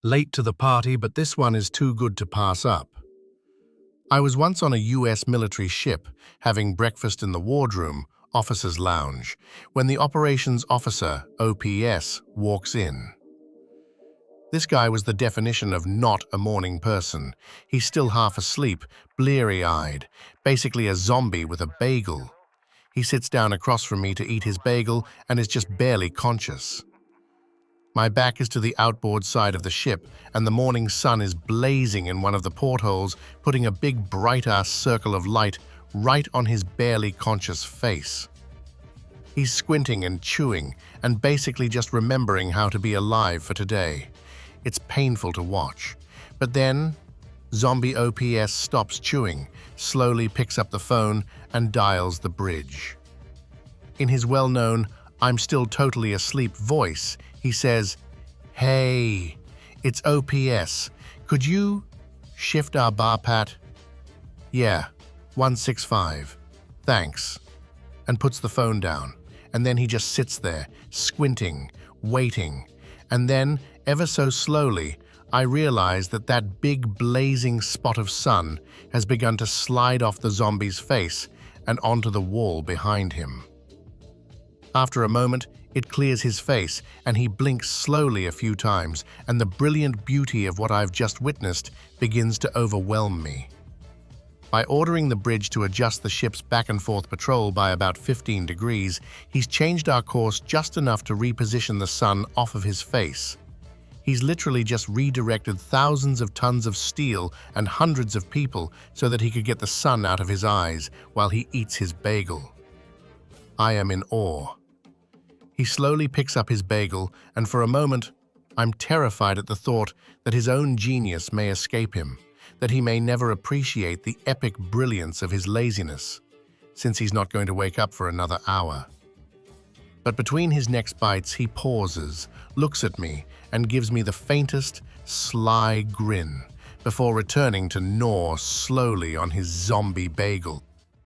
Late to the party, but this one is too good to pass up. I was once on a US military ship, having breakfast in the wardroom, officer's lounge, when the operations officer, OPS, walks in. This guy was the definition of not a morning person. He's still half asleep, bleary-eyed, basically a zombie with a bagel. He sits down across from me to eat his bagel and is just barely conscious. My back is to the outboard side of the ship, and the morning sun is blazing in one of the portholes, putting a big bright-ass circle of light right on his barely conscious face. He's squinting and chewing, and basically just remembering how to be alive for today. It's painful to watch. But then, zombie OPS stops chewing, slowly picks up the phone, and dials the bridge. In his well-known, "I'm still totally asleep" voice, he says, "Hey, it's OPS. Could you shift our bar, Pat?" "Yeah, 165. Thanks." And puts the phone down. And then he just sits there, squinting, waiting. And then, ever so slowly, I realize that that big blazing spot of sun has begun to slide off the zombie's face and onto the wall behind him. After a moment, it clears his face, and he blinks slowly a few times, and the brilliant beauty of what I've just witnessed begins to overwhelm me. By ordering the bridge to adjust the ship's back-and-forth patrol by about 15 degrees, he's changed our course just enough to reposition the sun off of his face. He's literally just redirected thousands of tons of steel and hundreds of people so that he could get the sun out of his eyes while he eats his bagel. I am in awe. He slowly picks up his bagel, and for a moment, I'm terrified at the thought that his own genius may escape him, that he may never appreciate the epic brilliance of his laziness, since he's not going to wake up for another hour. But between his next bites, he pauses, looks at me, and gives me the faintest, sly grin, before returning to gnaw slowly on his zombie bagel.